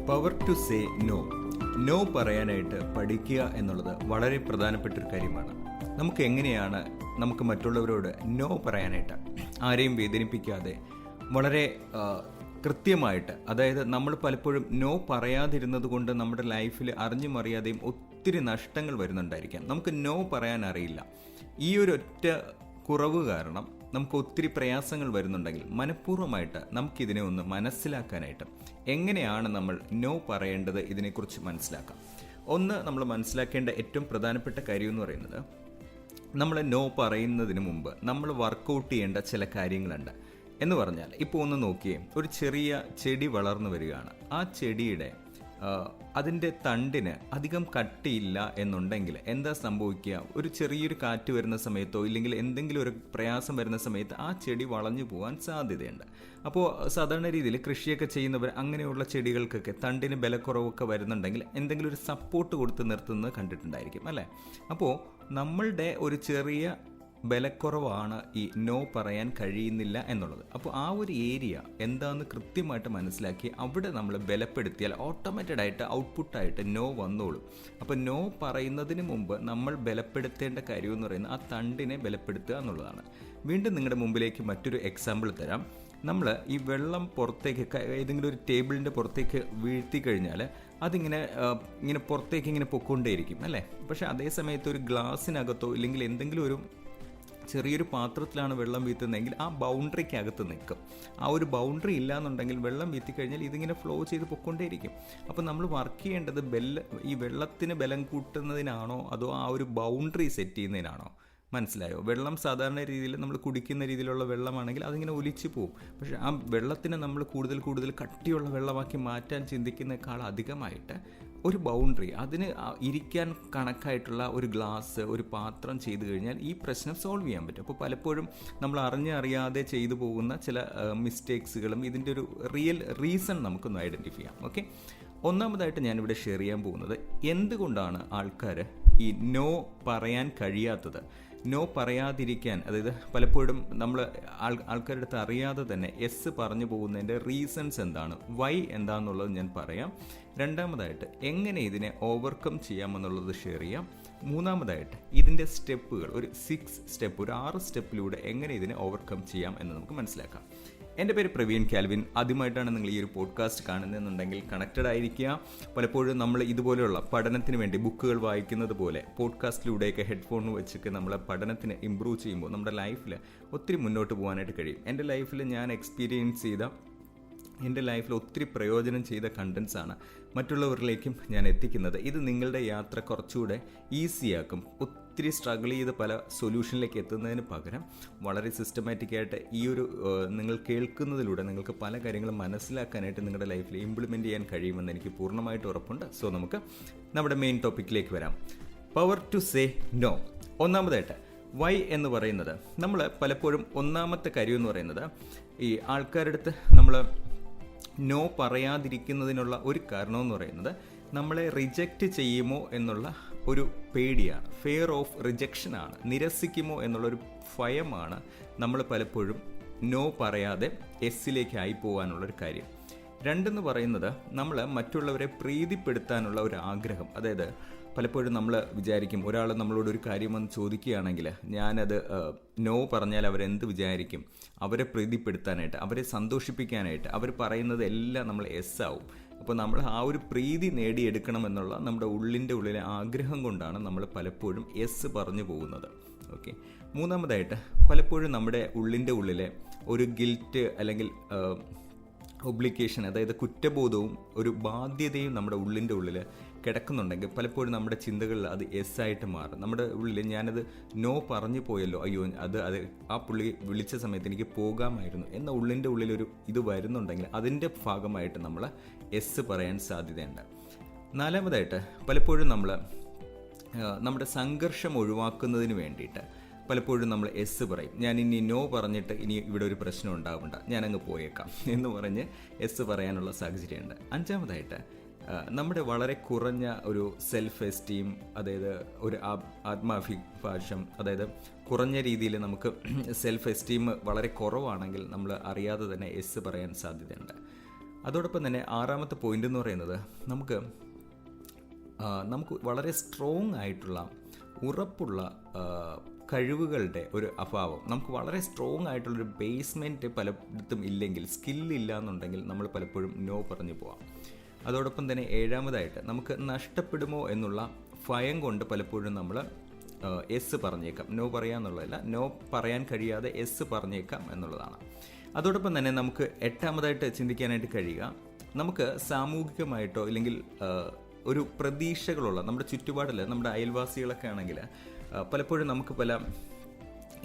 Power to say no. No പറയാനായിട്ട് പഠിക്കുക എന്നുള്ളത് വളരെ പ്രധാനപ്പെട്ടൊരു കാര്യമാണ്. നമുക്ക് എങ്ങനെയാണ് മറ്റുള്ളവരോട് നോ പറയാനായിട്ട് ആരെയും വേദനിപ്പിക്കാതെ വളരെ കൃത്യമായിട്ട്, അതായത് നമ്മൾ പലപ്പോഴും നോ പറയാതിരുന്നത് കൊണ്ട് നമ്മുടെ ലൈഫിൽ അറിഞ്ഞും അറിയാതെയും ഒത്തിരി നഷ്ടങ്ങൾ വരുന്നുണ്ടായിരിക്കാം. നമുക്ക് നോ പറയാൻ അറിയില്ല. ഈ ഒരു ഒറ്റ കുറവ് കാരണം നമുക്ക് ഒത്തിരി പ്രയാസങ്ങൾ വരുന്നുണ്ടെങ്കിൽ മനഃപൂർവ്വമായിട്ട് നമുക്കിതിനെ ഒന്ന് മനസ്സിലാക്കാനായിട്ട് എങ്ങനെയാണ് നമ്മൾ നോ പറയേണ്ടത് ഇതിനെക്കുറിച്ച് മനസ്സിലാക്കാം. ഒന്ന്, നമ്മൾ മനസ്സിലാക്കേണ്ട ഏറ്റവും പ്രധാനപ്പെട്ട കാര്യം എന്ന് പറയുന്നത്, നമ്മൾ നോ പറയുന്നതിന് മുമ്പ് നമ്മൾ വർക്കൗട്ട് ചെയ്യേണ്ട ചില കാര്യങ്ങളുണ്ട്. എന്ന് പറഞ്ഞാൽ, ഇപ്പോൾ ഒന്ന് നോക്കിയേ, ഒരു ചെറിയ ചെടി വളർന്നു വരികയാണ്. ആ ചെടിയുടെ അതിൻ്റെ തണ്ടിന് അധികം കട്ടിയില്ല എന്നുണ്ടെങ്കിൽ എന്താ സംഭവിക്കുക? ഒരു ചെറിയൊരു കാറ്റ് വരുന്ന സമയത്തോ ഇല്ലെങ്കിൽ എന്തെങ്കിലും ഒരു പ്രയാസം വരുന്ന സമയത്ത് ആ ചെടി വളഞ്ഞു പോകാൻ സാധ്യതയുണ്ട്. അപ്പോൾ സാധാരണ രീതിയിൽ കൃഷിയൊക്കെ ചെയ്യുന്നവർ അങ്ങനെയുള്ള ചെടികൾക്കൊക്കെ തണ്ടിന് ബലക്കുറവൊക്കെ വരുന്നുണ്ടെങ്കിൽ എന്തെങ്കിലും ഒരു സപ്പോർട്ട് കൊടുത്ത് നിർത്തുന്നത് കണ്ടിട്ടുണ്ടായിരിക്കും, അല്ലേ? അപ്പോൾ നമ്മളുടെ ഒരു ചെറിയ ബലക്കുറവാണ് ഈ നോ പറയാൻ കഴിയുന്നില്ല എന്നുള്ളത്. അപ്പോൾ ആ ഒരു ഏരിയ എന്താണെന്ന് കൃത്യമായിട്ട് മനസ്സിലാക്കി അവിടെ നമ്മൾ ബലപ്പെടുത്തിയാൽ ഓട്ടോമാറ്റഡായിട്ട് ഔട്ട്പുട്ടായിട്ട് നോ വന്നോളും. അപ്പോൾ നോ പറയുന്നതിന് മുമ്പ് നമ്മൾ ബലപ്പെടുത്തേണ്ട കാര്യമെന്ന് പറയുന്നത് ആ തണ്ടിനെ ബലപ്പെടുത്തുക എന്നുള്ളതാണ്. വീണ്ടും നിങ്ങളുടെ മുമ്പിലേക്ക് മറ്റൊരു എക്സാമ്പിൾ തരാം. നമ്മൾ ഈ വെള്ളം പുറത്തേക്ക് ഏതെങ്കിലും ഒരു ടേബിളിൻ്റെ പുറത്തേക്ക് വീഴ്ത്തി കഴിഞ്ഞാൽ അതിങ്ങനെ പുറത്തേക്ക് ഇങ്ങനെ പൊക്കൊണ്ടേയിരിക്കും, അല്ലേ? പക്ഷേ അതേ സമയത്ത് ഒരു ഗ്ലാസ്സിനകത്തോ ഇല്ലെങ്കിൽ എന്തെങ്കിലും ഒരു ചെറിയൊരു പാത്രത്തിലാണ് വെള്ളം വീത്തുന്നതെങ്കിൽ ആ ബൗണ്ടറിക്ക് അകത്ത് നിൽക്കും. ആ ഒരു ബൗണ്ടറി ഇല്ല എന്നുണ്ടെങ്കിൽ വെള്ളം വീത്തിക്കഴിഞ്ഞാൽ ഇതിങ്ങനെ ഫ്ലോ ചെയ്ത് പൊക്കൊണ്ടേയിരിക്കും. അപ്പോൾ നമ്മൾ വർക്ക് ചെയ്യേണ്ടത് ഈ വെള്ളത്തിന് ബലം കൂട്ടുന്നതിനാണോ അതോ ആ ഒരു ബൗണ്ടറി സെറ്റ് ചെയ്യുന്നതിനാണോ? മനസ്സിലായോ? വെള്ളം സാധാരണ രീതിയിൽ നമ്മൾ കുടിക്കുന്ന രീതിയിലുള്ള വെള്ളമാണെങ്കിൽ അതിങ്ങനെ ഒലിച്ചു പോകും. പക്ഷേ ആ വെള്ളത്തിനെ നമ്മൾ കൂടുതൽ കട്ടിയുള്ള വെള്ളമാക്കി മാറ്റാൻ ചിന്തിക്കുന്നേക്കാൾ അധികമായിട്ട് ഒരു ബൗണ്ടറി, അതിന് ഇരിക്കാൻ കണക്കായിട്ടുള്ള ഒരു ഗ്ലാസ്, ഒരു പാത്രം ചെയ്തു കഴിഞ്ഞാൽ ഈ പ്രശ്നം സോൾവ് ചെയ്യാൻ പറ്റും. അപ്പോൾ പലപ്പോഴും നമ്മൾ അറിയാതെ ചെയ്തു പോകുന്ന ചില മിസ്റ്റേക്സുകളും ഇതിൻ്റെ ഒരു റിയൽ റീസൺ നമുക്കൊന്ന് ഐഡൻറ്റിഫൈ ചെയ്യാം. ഓക്കെ, ഒന്നാമതായിട്ട് ഞാനിവിടെ ഷെയർ ചെയ്യാൻ പോകുന്നത് എന്തുകൊണ്ടാണ് ആൾക്കാർ ഈ നോ പറയാൻ കഴിയാത്തത്. നോ പറയാതിരിക്കാൻ, അതായത് പലപ്പോഴും നമ്മൾ ആൾക്കാരുടെ അടുത്ത് അറിയാതെ തന്നെ എസ് പറഞ്ഞു പോകുന്നതിൻ്റെ റീസൺസ് എന്താണ്, വൈ എന്താണെന്നുള്ളത് ഞാൻ പറയാം. രണ്ടാമതായിട്ട് എങ്ങനെ ഇതിനെ ഓവർകം ചെയ്യാമെന്നുള്ളത് ഷെയർ ചെയ്യാം. മൂന്നാമതായിട്ട് ഇതിൻ്റെ സ്റ്റെപ്പുകൾ, ഒരു 6 സ്റ്റെപ്പിലൂടെ എങ്ങനെ ഇതിനെ ഓവർകം ചെയ്യാം എന്ന് നമുക്ക് മനസ്സിലാക്കാം. എൻ്റെ പേര് പ്രവീൺ കാൽവിൻ. ആദ്യമായിട്ടാണ് നിങ്ങൾ ഈ ഒരു പോഡ്കാസ്റ്റ് കാണുന്നതെന്നുണ്ടെങ്കിൽ കണക്റ്റഡ് ആയിരിക്കുക. പലപ്പോഴും നമ്മൾ ഇതുപോലെയുള്ള പഠനത്തിന് വേണ്ടി ബുക്കുകൾ വായിക്കുന്നത് പോലെ പോഡ്കാസ്റ്റിലൂടെയൊക്കെ ഹെഡ്ഫോൺ വെച്ചൊക്കെ നമ്മളെ പഠനത്തിന് ഇമ്പ്രൂവ് ചെയ്യുമ്പോൾ നമ്മുടെ ലൈഫിൽ ഒത്തിരി മുന്നോട്ട് പോകാനായിട്ട് കഴിയും. എൻ്റെ ലൈഫിൽ ഞാൻ എക്സ്പീരിയൻസ് ചെയ്ത, എൻ്റെ ലൈഫിൽ ഒത്തിരി പ്രയോജനം ചെയ്ത കണ്ടൻസാണ് മറ്റുള്ളവരിലേക്കും ഞാൻ എത്തിക്കുന്നത്. ഇത് നിങ്ങളുടെ യാത്ര കുറച്ചുകൂടെ ഈസിയാക്കും. ഒത്തിരി സ്ട്രഗിൾ ചെയ്ത് പല സൊല്യൂഷനിലേക്ക് എത്തുന്നതിന് പകരം വളരെ സിസ്റ്റമാറ്റിക്കായിട്ട് ഈ ഒരു നിങ്ങൾ കേൾക്കുന്നതിലൂടെ നിങ്ങൾക്ക് പല കാര്യങ്ങളും മനസ്സിലാക്കാനായിട്ട് നിങ്ങളുടെ ലൈഫിൽ ഇംപ്ലിമെൻറ്റ് ചെയ്യാൻ കഴിയുമെന്ന് എനിക്ക് പൂർണ്ണമായിട്ട് ഉറപ്പുണ്ട്. സോ നമുക്ക് നമ്മുടെ മെയിൻ ടോപ്പിക്കിലേക്ക് വരാം. Power to say no. ഒന്നാമതായിട്ട് വൈ എന്ന് പറയുന്നത്, നമ്മൾ പലപ്പോഴും ഒന്നാമത്തെ കാര്യം എന്ന് പറയുന്നത്, ഈ ആൾക്കാരുടെ അടുത്ത് നമ്മൾ നോ പറയാതിരിക്കുന്നതിനുള്ള ഒരു കാരണമെന്ന് പറയുന്നത് നമ്മളെ റിജക്റ്റ് ചെയ്യുമോ എന്നുള്ള ഒരു പേടിയാണ്. Fear of റിജക്ഷനാണ്. നിരസിക്കുമോ എന്നുള്ളൊരു ഭയമാണ് നമ്മൾ പലപ്പോഴും നോ പറയാതെ എസ്സിലേക്ക് ആയി പോകാനുള്ളൊരു കാര്യം. രണ്ടെന്ന് പറയുന്നത് നമ്മൾ മറ്റുള്ളവരെ പ്രീതിപ്പെടുത്താനുള്ള ഒരു ആഗ്രഹം. അതായത് പലപ്പോഴും നമ്മൾ വിചാരിക്കും, ഒരാൾ നമ്മളോട് ഒരു കാര്യം വന്ന് ചോദിക്കുകയാണെങ്കിൽ ഞാനത് നോ പറഞ്ഞാൽ അവരെന്ത് വിചാരിക്കും, അവരെ പ്രീതിപ്പെടുത്താനായിട്ട്, അവരെ സന്തോഷിപ്പിക്കാനായിട്ട് അവർ പറയുന്നത് എല്ലാം നമ്മൾ എസ് ആവും. അപ്പോൾ നമ്മൾ ആ ഒരു പ്രീതി നേടിയെടുക്കണമെന്നുള്ള നമ്മുടെ ഉള്ളിലെ ആഗ്രഹം കൊണ്ടാണ് നമ്മൾ പലപ്പോഴും എസ് പറഞ്ഞു പോകുന്നത്. ഓക്കെ, മൂന്നാമതായിട്ട് പലപ്പോഴും നമ്മുടെ ഉള്ളിലെ ഒരു ഗിൽറ്റ് അല്ലെങ്കിൽ ഒബ്ലിഗേഷൻ, അതായത് കുറ്റബോധവും ഒരു ബാധ്യതയും നമ്മുടെ ഉള്ളിൽ കിടക്കുന്നുണ്ടെങ്കിൽ പലപ്പോഴും നമ്മുടെ ചിന്തകളിൽ അത് എസ് ആയിട്ട് മാറും. നമ്മുടെ ഉള്ളിൽ ഞാനത് നോ പറഞ്ഞു പോയല്ലോ, അയ്യോ അത് ആ പുള്ളി വിളിച്ച സമയത്ത് എനിക്ക് പോകാമായിരുന്നു എന്ന ഉള്ളിലൊരു ഇത് വരുന്നുണ്ടെങ്കിൽ അതിൻ്റെ ഭാഗമായിട്ട് നമ്മൾ എസ് പറയാൻ സാധ്യതയുണ്ട്. നാലാമതായിട്ട് പലപ്പോഴും നമ്മൾ നമ്മുടെ സംഘർഷം ഒഴിവാക്കുന്നതിന് വേണ്ടിയിട്ട് പലപ്പോഴും നമ്മൾ എസ് പറയും. ഞാൻ ഇനി നോ പറഞ്ഞിട്ട് ഇനി ഇവിടെ ഒരു പ്രശ്നം ഉണ്ടാവണ്ട, ഞാനങ്ങ് പോയേക്കാം എന്ന് പറഞ്ഞ് എസ് പറയാനുള്ള സാഹചര്യമുണ്ട്. അഞ്ചാമതായിട്ട് നമ്മുടെ വളരെ കുറഞ്ഞ ഒരു സെൽഫ് എസ്റ്റീം, അതായത് ഒരു ആത്മാഭിഭാഷം, അതായത് കുറഞ്ഞ രീതിയിൽ നമുക്ക് സെൽഫ് എസ്റ്റീം വളരെ കുറവാണെങ്കിൽ നമ്മൾ അറിയാതെ തന്നെ എസ് പറയാൻ സാധ്യതയുണ്ട്. അതോടൊപ്പം തന്നെ ആറാമത്തെ പോയിന്റ് എന്ന് പറയുന്നത് നമുക്ക് വളരെ സ്ട്രോങ് ആയിട്ടുള്ള ഉറപ്പുള്ള കഴിവുകളുടെ ഒരു അഭാവം, നമുക്ക് വളരെ സ്ട്രോങ് ആയിട്ടുള്ളൊരു ബേസ്മെൻറ്റ് പലയിടത്തും ഇല്ലെങ്കിൽ, സ്കില്ലില്ല എന്നുണ്ടെങ്കിൽ നമ്മൾ പലപ്പോഴും നോ പറഞ്ഞു പോവാം. അതോടൊപ്പം തന്നെ ഏഴാമതായിട്ട് നമുക്ക് നഷ്ടപ്പെടുമോ എന്നുള്ള ഭയം കൊണ്ട് പലപ്പോഴും നമ്മൾ എസ് പറഞ്ഞേക്കാം. നോ പറയാന്നുള്ളതല്ല, നോ പറയാൻ കഴിയാതെ എസ് പറഞ്ഞേക്കാം എന്നുള്ളതാണ്. അതോടൊപ്പം തന്നെ നമുക്ക് എട്ടാമതായിട്ട് ചിന്തിക്കാനായിട്ട് കഴിയുക, നമുക്ക് സാമൂഹികമായിട്ടോ ഇല്ലെങ്കിൽ ഒരു പ്രതീക്ഷകളുള്ള നമ്മുടെ ചുറ്റുപാടിൽ നമ്മുടെ അയൽവാസികളൊക്കെ ആണെങ്കിൽ പലപ്പോഴും നമുക്ക് പല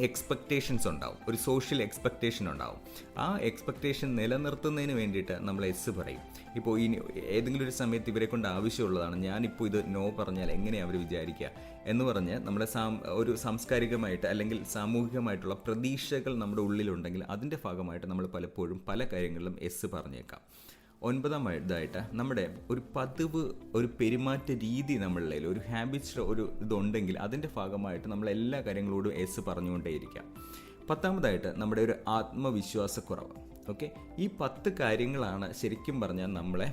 എക്സ്പെക്റ്റേഷൻസ് ഉണ്ടാവും, ഒരു സോഷ്യൽ എക്സ്പെക്റ്റേഷൻ ഉണ്ടാവും. ആ എക്സ്പെക്റ്റേഷൻ നിലനിർത്തുന്നതിന് വേണ്ടിയിട്ട് നമ്മൾ എസ് പറയും. ഇപ്പോൾ ഇനി ഏതെങ്കിലും ഒരു സമയത്ത് ഇവരെ കൊണ്ട് ആവശ്യമുള്ളതാണ്, ഞാനിപ്പോൾ ഇത് നോ പറഞ്ഞാൽ എങ്ങനെയാണ് അവർ വിചാരിക്കുക എന്ന് പറഞ്ഞ് നമ്മുടെ ഒരു സാംസ്കാരികമായിട്ട് അല്ലെങ്കിൽ സാമൂഹികമായിട്ടുള്ള പ്രതീക്ഷകൾ നമ്മുടെ ഉള്ളിലുണ്ടെങ്കിൽ അതിൻ്റെ ഭാഗമായിട്ട് നമ്മൾ പലപ്പോഴും പല കാര്യങ്ങളിലും എസ് പറഞ്ഞേക്കാം. ഒൻപതാമതായിട്ട് നമ്മുടെ ഒരു പതിവ് ഒരു പെരുമാറ്റ രീതി നമ്മളുടെ ഒരു ഹാബിറ്റ്സ് ഒരു ഇതുണ്ടെങ്കിൽ അതിൻ്റെ ഭാഗമായിട്ട് നമ്മൾ എല്ലാ കാര്യങ്ങളോടും എസ് പറഞ്ഞുകൊണ്ടേയിരിക്കാം. പത്താമതായിട്ട് നമ്മുടെ ഒരു ആത്മവിശ്വാസക്കുറവ്. ഓക്കെ, ഈ 10 കാര്യങ്ങളാണ് ശരിക്കും പറഞ്ഞാൽ നമ്മളെ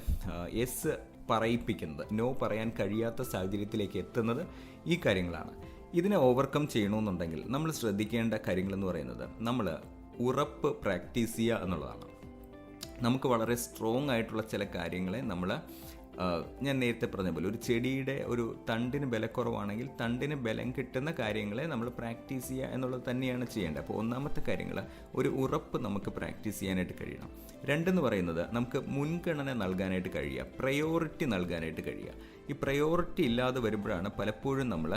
എസ് പറയിപ്പിക്കുന്നത്, നോ പറയാൻ കഴിയാത്ത സാഹചര്യത്തിലേക്ക് എത്തുന്നത് ഈ കാര്യങ്ങളാണ്. ഇതിനെ ഓവർകം ചെയ്യണമെന്നുണ്ടെങ്കിൽ നമ്മൾ ശ്രദ്ധിക്കേണ്ട കാര്യങ്ങളെന്ന് പറയുന്നത് നമ്മൾ ഉറപ്പ് പ്രാക്ടീസ് ചെയ്യുക എന്നുള്ളതാണ്. നമുക്ക് വളരെ സ്ട്രോങ് ആയിട്ടുള്ള ചില കാര്യങ്ങളെ ഞാൻ നേരത്തെ പറഞ്ഞ പോലെ ഒരു ചെടിയുടെ ഒരു തണ്ടിന് ബലക്കുറവാണെങ്കിൽ തണ്ടിന് ബലം കിട്ടുന്ന കാര്യങ്ങളെ നമ്മൾ പ്രാക്ടീസ് ചെയ്യുക എന്നുള്ളത് തന്നെയാണ് ചെയ്യേണ്ടത്. അപ്പോൾ ഒന്നാമത്തെ കാര്യങ്ങൾ ഒരു ഉറപ്പ് നമുക്ക് പ്രാക്ടീസ് ചെയ്യാനായിട്ട് കഴിയണം. രണ്ടെന്ന് പറയുന്നത് നമുക്ക് മുൻഗണന നൽകാനായിട്ട് കഴിയുക, പ്രയോറിറ്റി നൽകാനായിട്ട് കഴിയുക. ഈ പ്രയോറിറ്റി ഇല്ലാതെ വരുമ്പോഴാണ് പലപ്പോഴും നമ്മൾ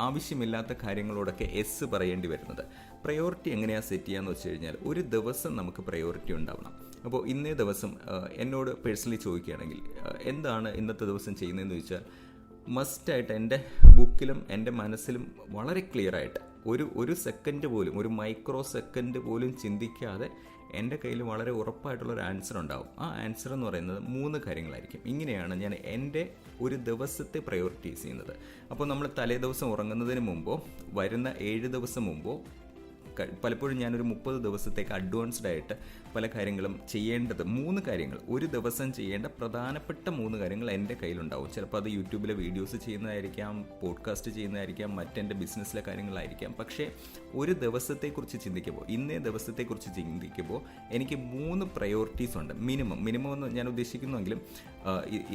ആവശ്യമില്ലാത്ത കാര്യങ്ങളോടൊക്കെ എസ് പറയേണ്ടി വരുന്നത്. പ്രയോറിറ്റി എങ്ങനെയാണ് സെറ്റ് ചെയ്യാന്ന് വെച്ച് കഴിഞ്ഞാൽ ഒരു ദിവസം നമുക്ക് പ്രയോറിറ്റി ഉണ്ടാവണം. അപ്പോൾ ഇന്നേ ദിവസം എന്നോട് പേഴ്സണലി ചോദിക്കുകയാണെങ്കിൽ എന്താണ് ഇന്നത്തെ ദിവസം ചെയ്യുന്നതെന്ന് ചോദിച്ചാൽ മസ്റ്റായിട്ട് എൻ്റെ ബുക്കിലും എൻ്റെ മനസ്സിലും വളരെ ക്ലിയറായിട്ട് ഒരു സെക്കൻഡ് പോലും, ഒരു മൈക്രോ സെക്കൻഡ് പോലും ചിന്തിക്കാതെ എൻ്റെ കയ്യിൽ വളരെ ഉറപ്പായിട്ടുള്ളൊരു ആൻസർ ഉണ്ടാവും. ആ ആൻസർ എന്ന് പറയുന്നത് 3 കാര്യങ്ങളായിരിക്കും. ഇങ്ങനെയാണ് ഞാൻ എൻ്റെ ഒരു ദിവസത്തെ പ്രയോറിറ്റൈസ് ചെയ്യുന്നത്. അപ്പോൾ നമ്മൾ തലേ ദിവസം ഉറങ്ങുന്നതിന് മുമ്പോ വരുന്ന 7 ദിവസം മുമ്പോ പലപ്പോഴും ഞാനൊരു 30 ദിവസത്തേക്ക് അഡ്വാൻസ്ഡ് ആയിട്ട് പല കാര്യങ്ങളും ചെയ്യേണ്ടത് 3 കാര്യങ്ങൾ, ഒരു ദിവസം ചെയ്യേണ്ട പ്രധാനപ്പെട്ട 3 കാര്യങ്ങൾ എൻ്റെ കയ്യിലുണ്ടാവും. ചിലപ്പോൾ അത് യൂട്യൂബിലെ വീഡിയോസ് ചെയ്യുന്നതായിരിക്കാം, പോഡ്കാസ്റ്റ് ചെയ്യുന്നതായിരിക്കാം, മറ്റെൻ്റെ ബിസിനസ്സിലെ കാര്യങ്ങളായിരിക്കാം. പക്ഷേ ഒരു ദിവസത്തെക്കുറിച്ച് ചിന്തിക്കുമ്പോൾ, ഇന്നേ ദിവസത്തെക്കുറിച്ച് ചിന്തിക്കുമ്പോൾ എനിക്ക് 3 പ്രയോറിറ്റീസ് ഉണ്ട്. മിനിമം എന്ന് ഞാൻ ഉദ്ദേശിക്കുന്നുവെങ്കിലും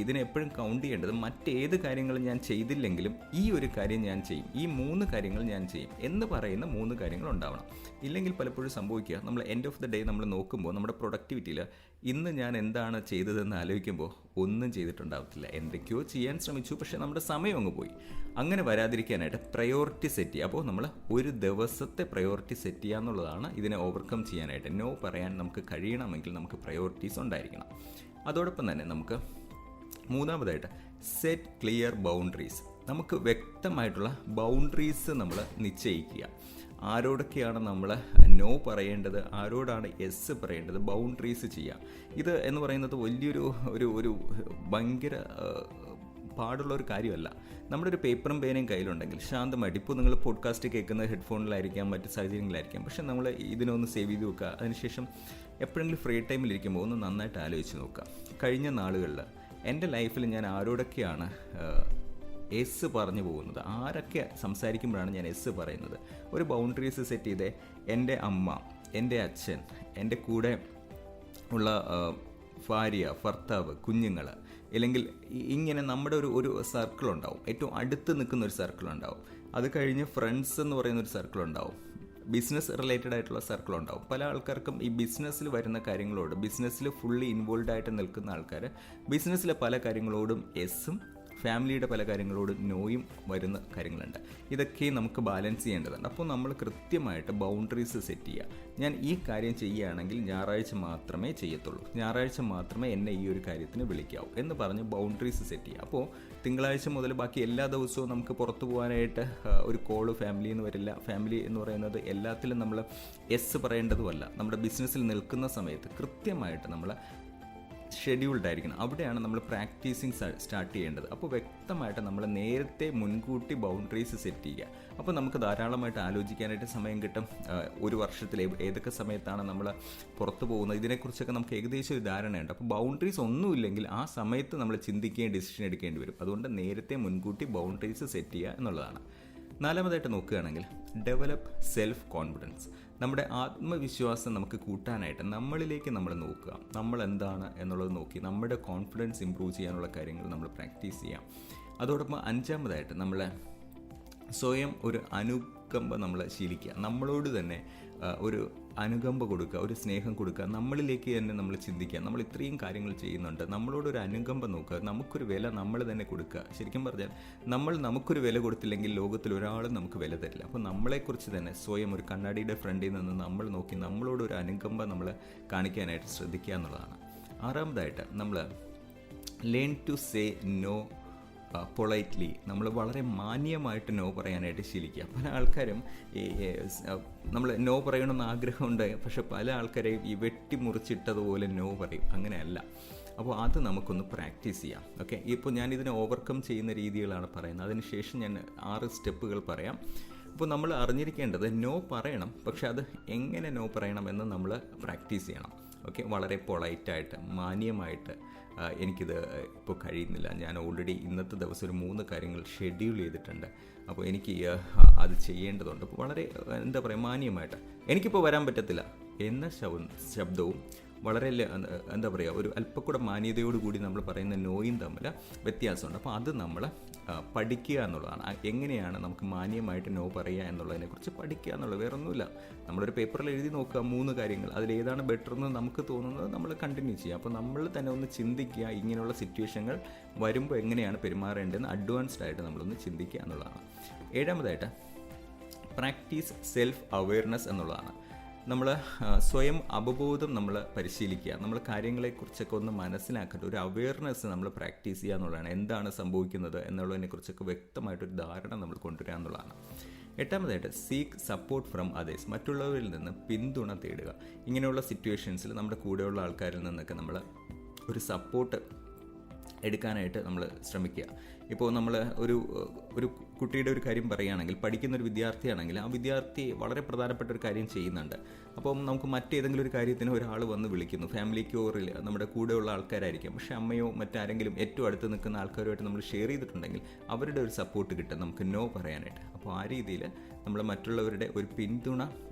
ഇതിനെ എപ്പോഴും കൗണ്ട് ചെയ്യേണ്ടത് മറ്റേത് കാര്യങ്ങൾ ഞാൻ ചെയ്തില്ലെങ്കിലും ഈ ഒരു കാര്യം ഞാൻ ചെയ്യും, ഈ 3 കാര്യങ്ങൾ ഞാൻ ചെയ്യും എന്ന് പറയുന്ന 3 കാര്യങ്ങൾ ഉണ്ടാവണം. ഇല്ലെങ്കിൽ പലപ്പോഴും സംഭവിക്കുക, നമ്മൾ എൻഡ് ഓഫ് ദ ഡേ നമ്മൾ നോക്കുമ്പോൾ നമ്മുടെ പ്രൊഡക്ടിവിറ്റിയിൽ ഇന്ന് ഞാൻ എന്താണ് ചെയ്തതെന്ന് ആലോചിക്കുമ്പോൾ ഒന്നും ചെയ്തിട്ടുണ്ടാവത്തില്ല. എന്തൊക്കെയോ ചെയ്യാൻ ശ്രമിച്ചു, പക്ഷേ നമ്മുടെ സമയം അങ്ങ് പോയി. അങ്ങനെ വരാതിരിക്കാനായിട്ട് പ്രയോറിറ്റി സെറ്റ് ചെയ്യുക. അപ്പോൾ നമ്മൾ ഒരു ദിവസത്തെ പ്രയോറിറ്റി സെറ്റ് ചെയ്യുക എന്നുള്ളതാണ് ഇതിനെ ഓവർകം ചെയ്യാനായിട്ട്. നോ പറയാൻ നമുക്ക് കഴിയണമെങ്കിൽ നമുക്ക് പ്രയോറിറ്റീസ് ഉണ്ടായിരിക്കണം. അതോടൊപ്പം തന്നെ നമുക്ക് മൂന്നാമതായിട്ട് സെറ്റ് ക്ലിയർ ബൗണ്ടറീസ്. നമുക്ക് വ്യക്തമായിട്ടുള്ള ബൗണ്ടറീസ് നമ്മൾ നിശ്ചയിക്കുക. ആരോടൊക്കെയാണ് നമ്മൾ നോ പറയേണ്ടത്, ആരോടാണ് എസ് പറയേണ്ടത്, ബൗണ്ടറീസ് ചെയ്യുക. ഇത് എന്ന് പറയുന്നത് വലിയൊരു ഒരു ഭയങ്കര പാടുള്ള ഒരു കാര്യമല്ല. നമ്മുടെ ഒരു പേപ്പറും പേനയും കയ്യിലുണ്ടെങ്കിൽ ശാന്തമായിട്ട്, ഇപ്പോൾ നിങ്ങൾ പോഡ്കാസ്റ്റ് കേൾക്കുന്ന ഹെഡ്ഫോണിലായിരിക്കാം, മറ്റ് സാഹചര്യങ്ങളിലായിരിക്കാം, പക്ഷെ നമ്മൾ ഇതിനൊന്ന് സേവ് ചെയ്ത് വെക്കുക. അതിനുശേഷം എപ്പോഴെങ്കിലും ഫ്രീ ടൈമിലിരിക്കുമ്പോൾ ഒന്ന് നന്നായിട്ട് ആലോചിച്ച് നോക്കുക. കഴിഞ്ഞ നാളുകളിൽ എൻ്റെ ലൈഫിൽ ഞാൻ ആരോടൊക്കെയാണ് എസ് പറഞ്ഞു പോകുന്നത്, ആരൊക്കെ സംസാരിക്കുമ്പോഴാണ് ഞാൻ എസ് പറയുന്നത്. ഒരു ബൗണ്ടറീസ് സെറ്റ് ചെയ്തേ. എൻ്റെ അമ്മ, എൻ്റെ അച്ഛൻ, എൻ്റെ കൂടെ ഉള്ള ഭാര്യ, ഭർത്താവ്, കുഞ്ഞുങ്ങൾ, അല്ലെങ്കിൽ ഇങ്ങനെ നമ്മുടെ ഒരു സർക്കിൾ ഉണ്ടാവും. ഏറ്റവും അടുത്ത് നിൽക്കുന്ന ഒരു സർക്കിൾ ഉണ്ടാവും. അത് കഴിഞ്ഞ് ഫ്രണ്ട്സ് എന്ന് പറയുന്ന ഒരു സർക്കിൾ ഉണ്ടാവും. ബിസിനസ് റിലേറ്റഡ് ആയിട്ടുള്ള സർക്കിൾ ഉണ്ടാവും. പല ആൾക്കാർക്കും ഈ ബിസിനസ്സിൽ വരുന്ന കാര്യങ്ങളോട്, ബിസിനസ്സിൽ ഫുള്ളി ഇൻവോൾവ് ആയിട്ട് നിൽക്കുന്ന ആൾക്കാർ ബിസിനസ്സിലെ പല കാര്യങ്ങളോടും എസ്സും ഫാമിലിയുടെ പല കാര്യങ്ങളോടും നോയും വരുന്ന കാര്യങ്ങളുണ്ട്. ഇതൊക്കെ നമുക്ക് ബാലൻസ് ചെയ്യേണ്ടതുണ്ട്. അപ്പോൾ നമ്മൾ കൃത്യമായിട്ട് ബൗണ്ടറീസ് സെറ്റ് ചെയ്യുക. ഞാൻ ഈ കാര്യം ചെയ്യുകയാണെങ്കിൽ ഞായറാഴ്ച മാത്രമേ ചെയ്യത്തുള്ളൂ, ഞായറാഴ്ച മാത്രമേ എന്നെ ഈ ഒരു കാര്യത്തിന് വിളിക്കാവൂ എന്ന് പറഞ്ഞ് ബൗണ്ടറീസ് സെറ്റ് ചെയ്യുക. അപ്പോൾ തിങ്കളാഴ്ച മുതൽ ബാക്കി എല്ലാ ദിവസവും നമുക്ക് പുറത്തു പോകാനായിട്ട് ഒരു കോള് ഫാമിലിയിൽ നിന്ന് വരില്ല. ഫാമിലി എന്ന് പറയുന്നത് എല്ലാത്തിലും നമ്മൾ എസ് പറയേണ്ടതുമല്ല. നമ്മുടെ ബിസിനസ്സിൽ നിൽക്കുന്ന സമയത്ത് കൃത്യമായിട്ട് നമ്മൾ ഷെഡ്യൂൾഡ് ആയിരിക്കണം. അവിടെയാണ് നമ്മൾ പ്രാക്ടീസിങ് സ്റ്റാർട്ട് ചെയ്യേണ്ടത്. അപ്പോൾ വ്യക്തമായിട്ട് നമ്മൾ നേരത്തെ മുൻകൂട്ടി ബൗണ്ടറീസ് സെറ്റ് ചെയ്യുക. അപ്പോൾ നമുക്ക് ധാരാളമായിട്ട് ആലോചിക്കാനായിട്ട് സമയം കിട്ടും. ഒരു വർഷത്തിൽ ഏതൊക്കെ സമയത്താണ് നമ്മൾ പുറത്തു പോകുന്നത്, ഇതിനെക്കുറിച്ചൊക്കെ നമുക്ക് ഏകദേശം ഒരു ധാരണയുണ്ട്. അപ്പോൾ ബൗണ്ടറീസ് ഒന്നുമില്ലെങ്കിൽ ആ സമയത്ത് നമ്മൾ ചിന്തിക്കുകയും ഡിസിഷൻ എടുക്കേണ്ടി വരും. അതുകൊണ്ട് നേരത്തെ മുൻകൂട്ടി ബൗണ്ടറീസ് സെറ്റ് ചെയ്യുക എന്നുള്ളതാണ്. നാലാമതായിട്ട് നോക്കുകയാണെങ്കിൽ ഡെവലപ്പ് സെൽഫ് കോൺഫിഡൻസ്. നമ്മുടെ ആത്മവിശ്വാസം നമുക്ക് കൂട്ടാനായിട്ട് നമ്മളിലേക്ക് നമ്മൾ നോക്കുക. നമ്മൾ എന്താണ് എന്നുള്ളത് നോക്കി നമ്മുടെ കോൺഫിഡൻസ് ഇമ്പ്രൂവ് ചെയ്യാനുള്ള കാര്യങ്ങൾ നമ്മൾ പ്രാക്ടീസ് ചെയ്യാം. അതോടൊപ്പം അഞ്ചാമതായിട്ട് നമ്മൾ സ്വയം ഒരു അനുകമ്പ നമ്മൾ ശീലിക്കുക. നമ്മളോട് തന്നെ ഒരു അനുകമ്പ കൊടുക്കുക, ഒരു സ്നേഹം കൊടുക്കുക. നമ്മളിലേക്ക് തന്നെ നമ്മൾ ചിന്തിക്കുക. നമ്മൾ ഇത്രയും കാര്യങ്ങൾ ചെയ്യുന്നുണ്ട്, നമ്മളോടൊരു അനുകമ്പ നോക്കുക, നമുക്കൊരു വില നമ്മൾ തന്നെ കൊടുക്കുക. ശരിക്കും പറഞ്ഞാൽ നമുക്കൊരു വില കൊടുത്തില്ലെങ്കിൽ ലോകത്തിൽ ഒരാളും നമുക്ക് വില തരില്ല. അപ്പോൾ നമ്മളെക്കുറിച്ച് തന്നെ സ്വയം ഒരു കണ്ണാടിയുടെ ഫ്രണ്ടിൽ നിന്ന് നമ്മൾ നോക്കി നമ്മളോടൊരു അനുകമ്പ നമ്മൾ കാണിക്കാനായിട്ട് ശ്രദ്ധിക്കുക എന്നുള്ളതാണ്. ആറാമതായിട്ട് നമ്മൾ learn to say no politely. നമ്മൾ വളരെ മാന്യമായിട്ട് നോ പറയാനായിട്ട് ശീലിക്കുക. പല ആൾക്കാരും നമ്മൾ നോ പറയണമെന്ന് ആഗ്രഹമുണ്ട്, പക്ഷെ പല ആൾക്കാരെയും ഈ വെട്ടിമുറിച്ചിട്ടതുപോലെ നോ പറയും. അങ്ങനെയല്ല. അപ്പോൾ അത് നമുക്കൊന്ന് പ്രാക്ടീസ് ചെയ്യാം. ഓക്കെ, ഇപ്പോൾ ഞാൻ ഇതിനെ ഓവർകം ചെയ്യുന്ന രീതികളാണ് പറയുന്നത്. അതിനുശേഷം ഞാൻ 6 സ്റ്റെപ്പുകൾ പറയാം. അപ്പോൾ നമ്മൾ അറിഞ്ഞിരിക്കേണ്ടത് നോ പറയണം, പക്ഷെ അത് എങ്ങനെ നോ പറയണം എന്ന് നമ്മൾ പ്രാക്ടീസ് ചെയ്യണം. ഓക്കെ, വളരെ പൊളൈറ്റായിട്ട് മാന്യമായിട്ട് എനിക്കിത് ഇപ്പോൾ കഴിയുന്നില്ല, ഞാൻ ഓൾറെഡി ഇന്നത്തെ ദിവസം ഒരു 3 കാര്യങ്ങൾ ഷെഡ്യൂൾ ചെയ്തിട്ടുണ്ട്, അപ്പോൾ എനിക്ക് അത് ചെയ്യേണ്ടതുണ്ട്. അപ്പോൾ വളരെ എന്താ പറയുക മാന്യമായിട്ട് എനിക്കിപ്പോൾ വരാൻ പറ്റത്തില്ല എന്ന ശബ്ദവും വളരെ എന്താ പറയുക ഒരു അല്പക്കൂടെ മാന്യതയോടുകൂടി നമ്മൾ പറയുന്ന നോയും തമ്മിൽ വ്യത്യാസമുണ്ട്. അപ്പോൾ അത് നമ്മൾ പഠിക്കുക എന്നുള്ളതാണ്. എങ്ങനെയാണ് നമുക്ക് മാന്യമായിട്ട് നോ പറയുക എന്നുള്ളതിനെക്കുറിച്ച് പഠിക്കുക എന്നുള്ളത്. വേറെ ഒന്നുമില്ല, നമ്മളൊരു പേപ്പറിൽ എഴുതി നോക്കുക 3 കാര്യങ്ങൾ, അതിലേതാണ് ബെറ്റർ എന്ന് നമുക്ക് തോന്നുന്നത് നമ്മൾ കണ്ടിന്യൂ ചെയ്യുക. അപ്പോൾ നമ്മൾ തന്നെ ഒന്ന് ചിന്തിക്കുക, ഇങ്ങനെയുള്ള സിറ്റുവേഷനുകൾ വരുമ്പോൾ എങ്ങനെയാണ് പെരുമാറേണ്ടതെന്ന് അഡ്വാൻസ്ഡ് ആയിട്ട് നമ്മളൊന്ന് ചിന്തിക്കുക എന്നുള്ളതാണ്. ഏഴാമതായിട്ട് പ്രാക്ടീസ് സെൽഫ് അവെയർനെസ് എന്നുള്ളതാണ്. നമ്മൾ സ്വയം അവബോധം നമ്മൾ പരിശീലിക്കുക. നമ്മൾ കാര്യങ്ങളെക്കുറിച്ചൊക്കെ ഒന്ന് മനസ്സിലാക്കിയിട്ട് ഒരു അവെയർനെസ് നമ്മൾ പ്രാക്ടീസ് ചെയ്യുക എന്നുള്ളതാണ്. എന്താണ് സംഭവിക്കുന്നത് എന്നുള്ളതിനെക്കുറിച്ചൊക്കെ വ്യക്തമായിട്ടൊരു ധാരണ നമ്മൾ കൊണ്ടുവരിക എന്നുള്ളതാണ്. എട്ടാമതായിട്ട് സീക്ക് സപ്പോർട്ട് ഫ്രം അതേഴ്സ്. മറ്റുള്ളവരിൽ നിന്ന് പിന്തുണ തേടുക. ഇങ്ങനെയുള്ള സിറ്റുവേഷൻസിൽ നമ്മുടെ കൂടെയുള്ള ആൾക്കാരിൽ നിന്നൊക്കെ നമ്മൾ ഒരു സപ്പോർട്ട് എടുക്കാനായിട്ട് നമ്മൾ ശ്രമിക്കുക. ഇപ്പോൾ നമ്മൾ ഒരു കുട്ടിയുടെ ഒരു കാര്യം പറയുകയാണെങ്കിൽ, പഠിക്കുന്നൊരു വിദ്യാർത്ഥിയാണെങ്കിൽ ആ വിദ്യാർത്ഥി വളരെ പ്രധാനപ്പെട്ട ഒരു കാര്യം ചെയ്യുന്നുണ്ട്. അപ്പം നമുക്ക് മറ്റേതെങ്കിലും ഒരു കാര്യത്തിന് ഒരാൾ വന്ന് വിളിക്കുന്നു, ഫാമിലിക്കോ നമ്മുടെ കൂടെയുള്ള ആൾക്കാരായിരിക്കും, പക്ഷേ അമ്മയോ മറ്റാരെങ്കിലും ഏറ്റവും അടുത്ത് നിൽക്കുന്ന ആൾക്കാരുമായിട്ട് നമ്മൾ ഷെയർ ചെയ്തിട്ടുണ്ടെങ്കിൽ അവരുടെ ഒരു സപ്പോർട്ട് കിട്ടും നമുക്ക് നോ പറയാനായിട്ട്. അപ്പോൾ ആ രീതിയിൽ നമ്മൾ മറ്റുള്ളവരുടെ ഒരു പിന്തുണ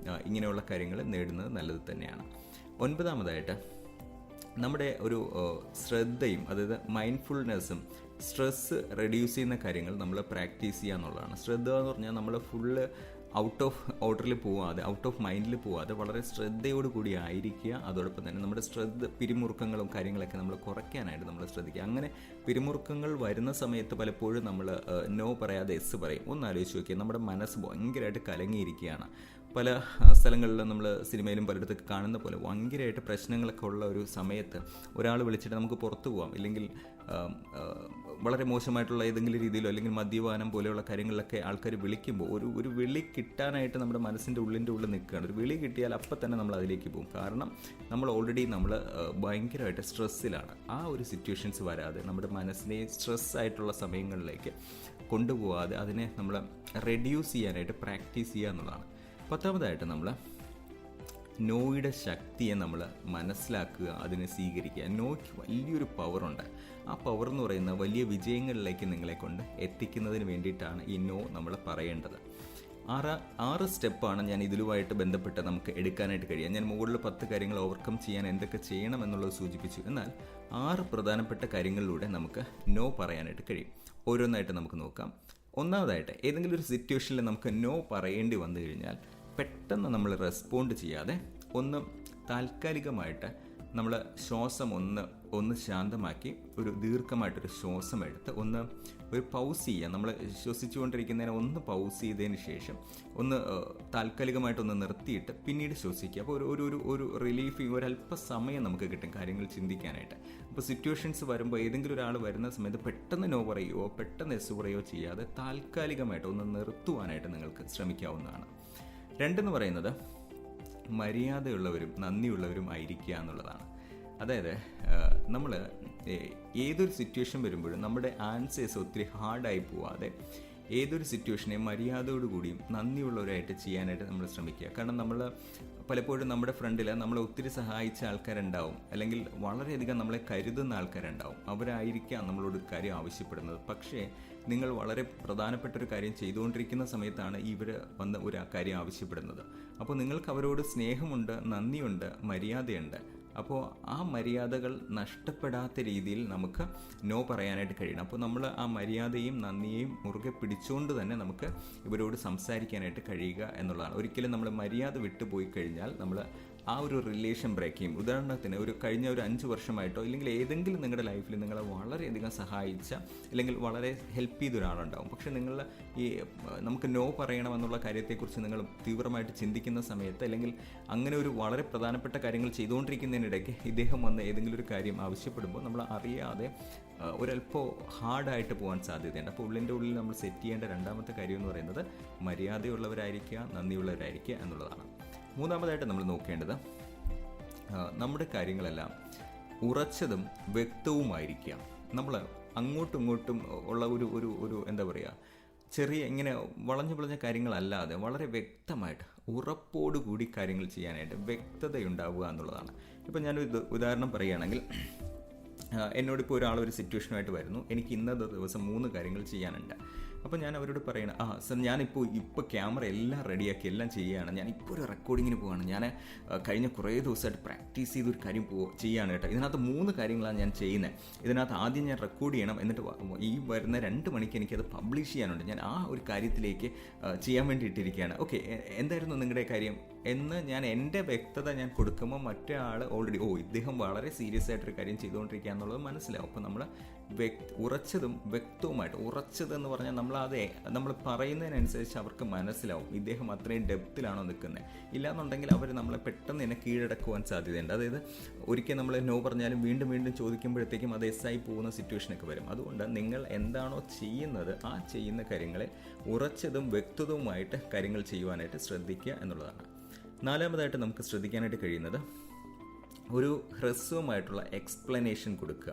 ഇങ്ങനെയുള്ള കാര്യങ്ങൾ നേടുന്നത് നല്ലത് തന്നെയാണ്. ഒൻപതാമതായിട്ട് നമ്മുടെ ഒരു ശ്രദ്ധയും, അതായത് മൈൻഡ്ഫുൾനെസ്സും സ്ട്രെസ്സ് റെഡ്യൂസ് ചെയ്യുന്ന കാര്യങ്ങൾ നമ്മൾ പ്രാക്ടീസ് ചെയ്യുക എന്നുള്ളതാണ്. ശ്രദ്ധ എന്ന് പറഞ്ഞാൽ നമ്മൾ ഫുള്ള് ഔട്ട് ഓഫ് ഓർഡറിൽ പോവാതെ, ഔട്ട് ഓഫ് മൈൻഡിൽ പോവാതെ വളരെ ശ്രദ്ധയോടുകൂടി ആയിരിക്കുക. അതോടൊപ്പം തന്നെ നമ്മുടെ പിരിമുറുക്കങ്ങളും കാര്യങ്ങളൊക്കെ നമ്മൾ കുറയ്ക്കാനായിട്ട് നമ്മൾ ശ്രദ്ധിക്കുക. അങ്ങനെ പിരിമുറുക്കങ്ങൾ വരുന്ന സമയത്ത് പലപ്പോഴും നമ്മൾ നോ പറയാതെ എസ് പറയും. ഒന്ന് ആലോചിച്ച് നോക്കിയാൽ നമ്മുടെ മനസ്സ് ഭയങ്കരമായിട്ട് കലങ്ങിയിരിക്കുകയാണ്. പല സ്ഥലങ്ങളിലും നമ്മൾ സിനിമയിലും പലയിടത്തൊക്കെ കാണുന്ന പോലെ ഭയങ്കരമായിട്ട് പ്രശ്നങ്ങളൊക്കെ ഉള്ള ഒരു സമയത്ത് ഒരാൾ വിളിച്ചിട്ട് നമുക്ക് പുറത്തു പോകാം, ഇല്ലെങ്കിൽ വളരെ മോശമായിട്ടുള്ള ഏതെങ്കിലും രീതിയിലോ അല്ലെങ്കിൽ മദ്യപാനം പോലെയുള്ള കാര്യങ്ങളിലൊക്കെ ആൾക്കാർ വിളിക്കുമ്പോൾ ഒരു വിളി കിട്ടാനായിട്ട് നമ്മുടെ മനസ്സിൻ്റെ ഉള്ളിൽ നിൽക്കുകയാണ്. ഒരു വിളി കിട്ടിയാൽ അപ്പം തന്നെ നമ്മൾ അതിലേക്ക് പോകും. കാരണം നമ്മൾ ഓൾറെഡി ഭയങ്കരമായിട്ട് സ്ട്രെസ്സിലാണ്. ആ ഒരു സിറ്റുവേഷൻസ് വരാതെ നമ്മുടെ മനസ്സിനെ സ്ട്രെസ്സായിട്ടുള്ള സമയങ്ങളിലേക്ക് കൊണ്ടുപോകാതെ അതിനെ നമ്മൾ റെഡ്യൂസ് ചെയ്യാനായിട്ട് പ്രാക്ടീസ് ചെയ്യുക എന്നുള്ളതാണ്. പത്താമതായിട്ട് നമ്മൾ നോയുടെ ശക്തിയെ നമ്മൾ മനസ്സിലാക്കുക, അതിനെ സ്വീകരിക്കുക. നോയ്ക്ക് വലിയൊരു പവറുണ്ട്. ആ പവർ എന്ന് പറയുന്ന വലിയ വിജയങ്ങളിലേക്ക് നിങ്ങളെ കൊണ്ട് എത്തിക്കുന്നതിന് വേണ്ടിയിട്ടാണ് ഈ നോ നമ്മൾ പറയേണ്ടത്. 6 സ്റ്റെപ്പാണ് ഞാൻ ഇതിലുമായിട്ട് ബന്ധപ്പെട്ട് നമുക്ക് എടുക്കാനായിട്ട് കഴിയുക. ഞാൻ മുകളിൽ 10 കാര്യങ്ങൾ ഓവർകം ചെയ്യാൻ എന്തൊക്കെ ചെയ്യണം എന്നുള്ളത് സൂചിപ്പിച്ചു. എന്നാൽ 6 പ്രധാനപ്പെട്ട കാര്യങ്ങളിലൂടെ നമുക്ക് നോ പറയാനായിട്ട് കഴിയും. ഓരോന്നായിട്ട് നമുക്ക് നോക്കാം. ഒന്നാമതായിട്ട് ഏതെങ്കിലും ഒരു സിറ്റുവേഷനിൽ നമുക്ക് നോ പറയേണ്ടി വന്നു കഴിഞ്ഞാൽ പെട്ടെന്ന് നമ്മൾ റെസ്പോണ്ട് ചെയ്യാതെ ഒന്ന് താൽക്കാലികമായിട്ട് നമ്മൾ ശ്വാസം ഒന്ന് ശാന്തമാക്കി ഒരു ദീർഘമായിട്ടൊരു ശ്വാസം എടുത്ത് ഒരു പൗസ് ചെയ്യുക. നമ്മൾ ശ്വസിച്ചുകൊണ്ടിരിക്കുന്നതിനെ ഒന്ന് പൗസ് ചെയ്തതിന് ശേഷം താൽക്കാലികമായിട്ടൊന്ന് നിർത്തിയിട്ട് പിന്നീട് ശ്വസിക്കുക. അപ്പോൾ ഒരു റിലീഫ്, ഒരല്പസമയം നമുക്ക് കിട്ടും കാര്യങ്ങൾ ചിന്തിക്കാനായിട്ട്. അപ്പോൾ സിറ്റുവേഷൻസ് വരുമ്പോൾ ഏതെങ്കിലും ഒരാൾ വരുന്ന സമയത്ത് പെട്ടെന്ന് നോ പറയുകയോ പെട്ടെന്ന് എസ് പറയുകയോ ചെയ്യാതെ താൽക്കാലികമായിട്ട് ഒന്ന് നിർത്തുവാനായിട്ട് നിങ്ങൾക്ക് ശ്രമിക്കാവുന്നതാണ്. 2 പറയുന്നത് മര്യാദയുള്ളവരും നന്ദിയുള്ളവരും ആയിരിക്കുക എന്നുള്ളതാണ്. അതായത് നമ്മൾ ഏതൊരു സിറ്റുവേഷൻ വരുമ്പോഴും നമ്മുടെ ആൻസേഴ്സ് ഒത്തിരി ഹാർഡായി പോവാതെ ഏതൊരു സിറ്റുവേഷനെ മര്യാദയോടുകൂടിയും നന്ദിയുള്ളവരായിട്ട് ചെയ്യാനായിട്ട് നമ്മൾ ശ്രമിക്കുക. കാരണം നമ്മൾ പലപ്പോഴും നമ്മുടെ ഫ്രണ്ടിൽ നമ്മളെ ഒത്തിരി സഹായിച്ച ആൾക്കാരുണ്ടാവും, അല്ലെങ്കിൽ വളരെയധികം നമ്മളെ കരുതുന്ന ആൾക്കാരുണ്ടാവും. അവരായിരിക്കാം നമ്മളോട് ഒരു കാര്യം ആവശ്യപ്പെടുന്നത്. പക്ഷേ നിങ്ങൾ വളരെ പ്രധാനപ്പെട്ട ഒരു കാര്യം ചെയ്തുകൊണ്ടിരിക്കുന്ന സമയത്താണ് ഇവർ വന്ന് ഒരു കാര്യം ആവശ്യപ്പെടുന്നത്. അപ്പോൾ നിങ്ങൾക്ക് അവരോട് സ്നേഹമുണ്ട്, നന്ദിയുണ്ട്, മര്യാദയുണ്ട്. അപ്പോൾ ആ മര്യാദകൾ നഷ്ടപ്പെടാത്ത രീതിയിൽ നമുക്ക് നോ പറയാനായിട്ട് കഴിയണം. അപ്പോൾ നമ്മൾ ആ മര്യാദയും നന്ദിയെയും മുറുകെ പിടിച്ചുകൊണ്ട് തന്നെ നമുക്ക് ഇവരോട് സംസാരിക്കാനായിട്ട് കഴിയുക എന്നുള്ളതാണ്. ഒരിക്കലും നമ്മൾ മര്യാദ വിട്ടുപോയി കഴിഞ്ഞാൽ നമ്മൾ ആ ഒരു റിലേഷൻ ബ്രേക്ക് ചെയ്യും. ഉദാഹരണത്തിന് കഴിഞ്ഞ ഒരു 5 വർഷമായിട്ടോ അല്ലെങ്കിൽ ഏതെങ്കിലും നിങ്ങളുടെ ലൈഫിൽ നിങ്ങളെ വളരെയധികം സഹായിച്ച അല്ലെങ്കിൽ വളരെ ഹെൽപ്പ് ചെയ്ത ഒരാളുണ്ടാവും. പക്ഷേ നിങ്ങൾ നമുക്ക് നോ പറയണമെന്നുള്ള കാര്യത്തെക്കുറിച്ച് നിങ്ങൾ തീവ്രമായിട്ട് ചിന്തിക്കുന്ന സമയത്ത്, അല്ലെങ്കിൽ അങ്ങനെ ഒരു വളരെ പ്രധാനപ്പെട്ട കാര്യങ്ങൾ ചെയ്തുകൊണ്ടിരിക്കുന്നതിനിടയ്ക്ക് ഇദ്ദേഹം വന്ന് ഏതെങ്കിലും ഒരു കാര്യം ആവശ്യപ്പെടുമ്പോൾ നമ്മൾ അറിയാതെ ഒരല്പം ഹാർഡായിട്ട് പോകാൻ സാധ്യതയുണ്ട്. അപ്പോൾ ഉള്ളിൻ്റെ ഉള്ളിൽ നമ്മൾ സെറ്റ് ചെയ്യേണ്ട രണ്ടാമത്തെ കാര്യം എന്ന് പറയുന്നത് മര്യാദയുള്ളവരായിരിക്കുക, നന്ദിയുള്ളവരായിരിക്കുക എന്നുള്ളതാണ്. മൂന്നാമതായിട്ട് നമ്മൾ നോക്കേണ്ടത് നമ്മുടെ കാര്യങ്ങളെല്ലാം ഉറച്ചതും വ്യക്തവുമായിരിക്കുക. നമ്മൾ അങ്ങോട്ടും ഇങ്ങോട്ടും ഉള്ള ഒരു എന്താ പറയുക, ചെറിയ ഇങ്ങനെ വളഞ്ഞ കാര്യങ്ങളല്ലാതെ വളരെ വ്യക്തമായിട്ട് ഉറപ്പോടുകൂടി കാര്യങ്ങൾ ചെയ്യാനായിട്ട് വ്യക്തതയുണ്ടാവുക എന്നുള്ളതാണ്. ഇപ്പം ഞാനൊരു ഉദാഹരണം പറയുകയാണെങ്കിൽ, എന്നോടിപ്പോൾ ഒരാളൊരു സിറ്റുവേഷനുമായിട്ട് വരുന്നു, എനിക്ക് ഇന്നത്തെ ദിവസം 3 കാര്യങ്ങൾ ചെയ്യാനുണ്ട്. അപ്പോൾ ഞാൻ അവരോട് പറയണം, സർ ഞാനിപ്പോൾ ക്യാമറ എല്ലാം റെഡിയാക്കി എല്ലാം ചെയ്യുകയാണ്, ഞാനിപ്പോൾ ഒരു റെക്കോർഡിങ്ങിന് പോവുകയാണ്, ഞാൻ കഴിഞ്ഞ കുറേ ദിവസമായിട്ട് പ്രാക്ടീസ് ചെയ്തൊരു കാര്യം ചെയ്യുകയാണ് കേട്ടോ. ഇതിനകത്ത് 3 കാര്യങ്ങളാണ് ഞാൻ ചെയ്യുന്നത്. ഇതിനകത്ത് ആദ്യം ഞാൻ റെക്കോർഡ് ചെയ്യണം, എന്നിട്ട് ഈ വരുന്ന 2 മണിക്ക് എനിക്കത് പബ്ലിഷ് ചെയ്യാനുണ്ട്. ഞാൻ ആ ഒരു കാര്യത്തിലേക്ക് ചെയ്യാൻ വേണ്ടി ഇട്ടിരിക്കുകയാണ്. ഓക്കെ, എന്തായിരുന്നു നിങ്ങളുടെ കാര്യം എന്ന് ഞാൻ എൻ്റെ വ്യക്തത ഞാൻ കൊടുക്കുമ്പോൾ മറ്റേ ആൾ ഓൾറെഡി ഇദ്ദേഹം വളരെ സീരിയസ് ആയിട്ടൊരു കാര്യം ചെയ്തുകൊണ്ടിരിക്കുക എന്നുള്ളത് മനസ്സിലാവും. അപ്പോൾ നമ്മൾ ഉറച്ചതും വ്യക്തവുമായിട്ട്, ഉറച്ചതെന്ന് പറഞ്ഞാൽ നമ്മൾ പറയുന്നതിനനുസരിച്ച് അവർക്ക് മനസ്സിലാവും ഇദ്ദേഹം അത്രയും ഡെപ്തിലാണോ നിൽക്കുന്നത്. ഇല്ലാന്നുണ്ടെങ്കിൽ അവർ നമ്മളെ പെട്ടെന്ന് തന്നെ കീഴടക്കുവാൻ സാധ്യതയുണ്ട്. അതായത് ഒരിക്കൽ നമ്മൾ നോ പറഞ്ഞാലും വീണ്ടും വീണ്ടും ചോദിക്കുമ്പോഴത്തേക്കും അത് ആയി പോകുന്ന സിറ്റുവേഷനൊക്കെ വരും. അതുകൊണ്ട് നിങ്ങൾ എന്താണോ ചെയ്യുന്നത് ആ ചെയ്യുന്ന കാര്യങ്ങളെ ഉറച്ചതും വ്യക്തവുമായിട്ട് കാര്യങ്ങൾ ചെയ്യുവാനായിട്ട് ശ്രദ്ധിക്കുക എന്നുള്ളതാണ്. നാലാമതായിട്ട് നമുക്ക് ശ്രദ്ധിക്കാനായിട്ട് കഴിയുന്നത് ഒരു ഹ്രസ്വമായിട്ടുള്ള എക്സ്പ്ലനേഷൻ കൊടുക്കുക.